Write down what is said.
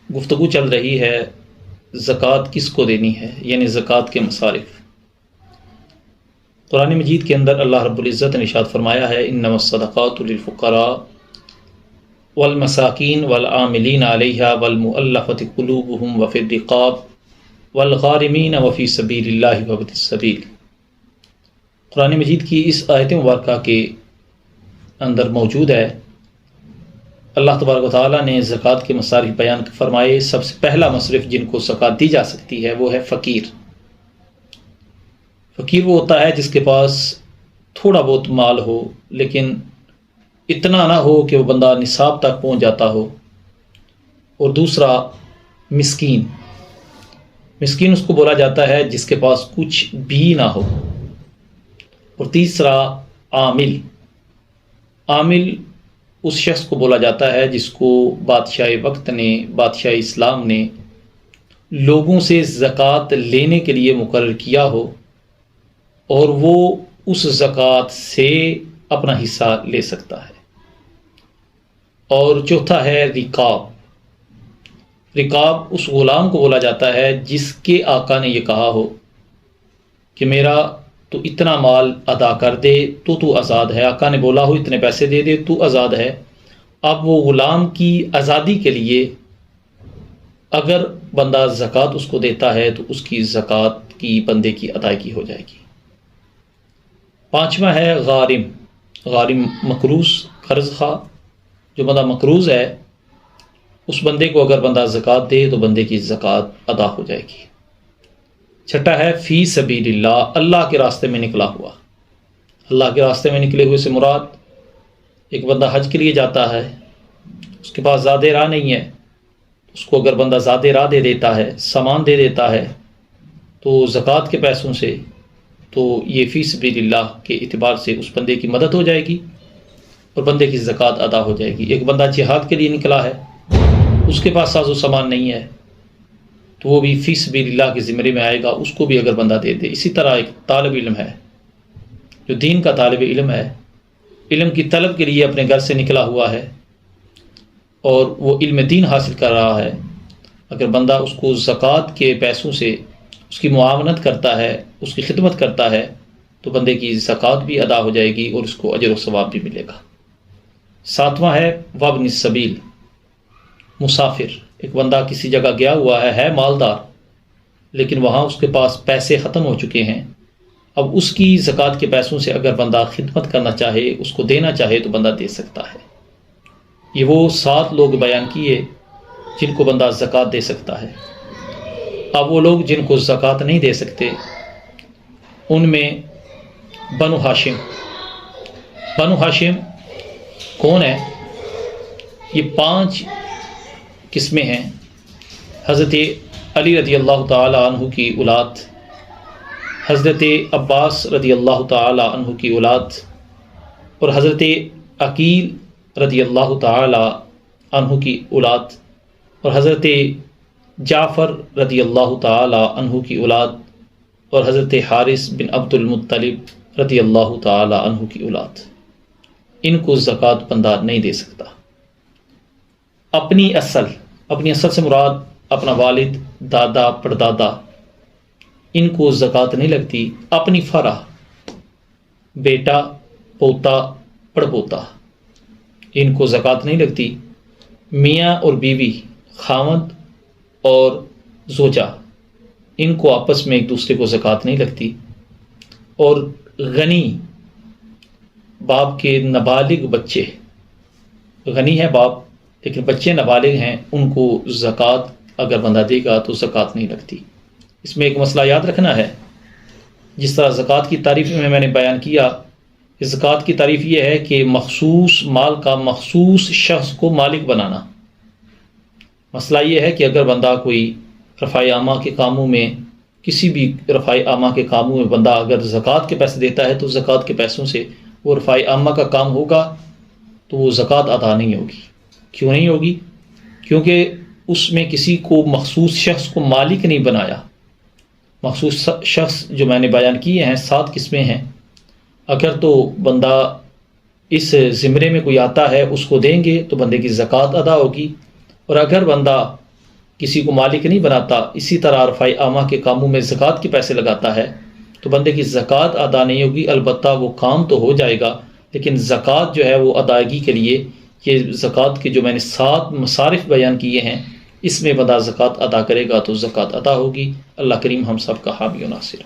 گفتگو چل رہی ہے زکوٰۃ کس کو دینی ہے، یعنی زکوٰۃ کے مصارف۔ قرآن مجید کے اندر اللہ رب العزت نے ارشاد فرمایا ہے انما الصدقات للفقراء والمساکین والعاملین علیہا والمؤلفۃ قلوبہم وفی الرقاب والغارمین وفی سبیل اللہ وابن السبیل۔ قرآن مجید کی اس آیت مبارکہ کے اندر موجود ہے اللہ تبارک و تعالیٰ نے زکوٰۃ کے مصارف بیان فرمائے۔ سب سے پہلا مصرف جن کو زکوٰۃ دی جا سکتی ہے وہ ہے فقیر۔ فقیر وہ ہوتا ہے جس کے پاس تھوڑا بہت مال ہو لیکن اتنا نہ ہو کہ وہ بندہ نصاب تک پہنچ جاتا ہو۔ اور دوسرا مسکین، مسکین اس کو بولا جاتا ہے جس کے پاس کچھ بھی نہ ہو۔ اور تیسرا عامل، عامل اس شخص کو بولا جاتا ہے جس کو بادشاہ وقت نے، بادشاہ اسلام نے لوگوں سے زکوٰۃ لینے کے لیے مقرر کیا ہو اور وہ اس زکوٰۃ سے اپنا حصہ لے سکتا ہے۔ اور چوتھا ہے رقاب۔ رقاب اس غلام کو بولا جاتا ہے جس کے آقا نے یہ کہا ہو کہ میرا تو اتنا مال ادا کر دے تو آزاد ہے، آقا نے بولا ہو اتنے پیسے دے دے تو آزاد ہے۔ اب وہ غلام کی آزادی کے لیے اگر بندہ زکوٰۃ اس کو دیتا ہے تو اس کی زکوٰۃ کی بندے کی ادائیگی ہو جائے گی۔ پانچواں ہے غارم۔ غارم مقروض، قرض خواہ، جو بندہ مقروض ہے اس بندے کو اگر بندہ زکوٰۃ دے تو بندے کی زکوٰۃ ادا ہو جائے گی۔ چھٹا ہے فی سبیل اللہ، اللہ کے راستے میں نکلا ہوا۔ اللہ کے راستے میں نکلے ہوئے سے مراد ایک بندہ حج کے لیے جاتا ہے، اس کے پاس زیادہ راہ نہیں ہے، اس کو اگر بندہ زیادہ راہ دے دیتا ہے، سامان دے دیتا ہے تو زکوٰۃ کے پیسوں سے، تو یہ فی سبیل اللہ کے اعتبار سے اس بندے کی مدد ہو جائے گی اور بندے کی زکوٰۃ ادا ہو جائے گی۔ ایک بندہ جہاد کے لیے نکلا ہے، اس کے پاس ساز و سامان نہیں ہے تو وہ بھی فی سبیل اللہ کے زمرے میں آئے گا، اس کو بھی اگر بندہ دے دے۔ اسی طرح ایک طالب علم ہے جو دین کا طالب علم ہے، علم کی طلب کے لیے اپنے گھر سے نکلا ہوا ہے اور وہ علم دین حاصل کر رہا ہے، اگر بندہ اس کو زکوٰۃ کے پیسوں سے اس کی معاونت کرتا ہے، اس کی خدمت کرتا ہے تو بندے کی زکوٰۃ بھی ادا ہو جائے گی اور اس کو اجر و ثواب بھی ملے گا۔ ساتواں ہے وابن السبیل، مسافر۔ ایک بندہ کسی جگہ گیا ہوا ہے مالدار لیکن وہاں اس کے پاس پیسے ختم ہو چکے ہیں، اب اس کی زکوٰۃ کے پیسوں سے اگر بندہ خدمت کرنا چاہے، اس کو دینا چاہے تو بندہ دے سکتا ہے۔ یہ وہ 7 لوگ بیان کیے جن کو بندہ زکوٰۃ دے سکتا ہے۔ اب وہ لوگ جن کو زکوٰۃ نہیں دے سکتے ان میں بنو ہاشم۔ بنو ہاشم کون ہے؟ یہ 5 قسمیں ہیں۔ حضرت علی رضی اللہ تعالی عنہ کی اولاد، حضرت عباس رضی اللہ تعالی عنہ کی اولاد، اور حضرت عقیل رضی اللہ تعالی عنہ کی اولاد، اور حضرت جعفر رضی اللہ تعالی عنہ کی اولاد، اور حضرت حارث بن عبد المطلب رضی اللہ تعالی عنہ کی اولاد۔ ان کو زکوٰۃ بندہ نہیں دے سکتا۔ اپنی اصل سے مراد اپنا والد، دادا، پردادا، ان کو زکوٰۃ نہیں لگتی۔ اپنی فرع، بیٹا، پوتا، پڑپوتا، ان کو زکوٰۃ نہیں لگتی۔ میاں اور بیوی، خاوند اور زوجہ، ان کو آپس میں ایک دوسرے کو زکوٰۃ نہیں لگتی۔ اور غنی، باپ کے نابالغ بچے، غنی ہے باپ لیکن بچے نابالغ ہیں، ان کو زکوٰۃ اگر بندہ دے گا تو زکوٰۃ نہیں لگتی۔ اس میں ایک مسئلہ یاد رکھنا ہے، جس طرح زکوٰۃ کی تعریف میں نے بیان کیا، زکوٰۃ کی تعریف یہ ہے کہ مخصوص مال کا مخصوص شخص کو مالک بنانا۔ مسئلہ یہ ہے کہ اگر بندہ کوئی رفع عامہ کے کاموں میں، کسی بھی رفع عامہ کے کاموں میں بندہ اگر زکوٰۃ کے پیسے دیتا ہے تو زکوٰۃ کے پیسوں سے وہ رفع عامہ کا کام ہوگا تو وہ زکوٰۃ ادا نہیں ہوگی۔ کیوں نہیں ہوگی؟ کیونکہ اس میں کسی کو مخصوص شخص کو مالک نہیں بنایا۔ مخصوص شخص جو میں نے بیان کیے ہیں 7 قسمیں ہیں، اگر تو بندہ اس زمرے میں کوئی آتا ہے اس کو دیں گے تو بندے کی زکوٰۃ ادا ہوگی، اور اگر بندہ کسی کو مالک نہیں بناتا، اسی طرح رفع عامہ کے کاموں میں زکوٰۃ کے پیسے لگاتا ہے تو بندے کی زکوٰۃ ادا نہیں ہوگی۔ البتہ وہ کام تو ہو جائے گا، لیکن زکوٰۃ جو ہے وہ ادائیگی کے لیے یہ زکوٰۃ کے جو میں نے 7 مصارف بیان کیے ہیں اس میں بندہ زکوٰۃ ادا کرے گا تو زکوٰۃ ادا ہوگی۔ اللہ کریم ہم سب کا حامی و ناصر۔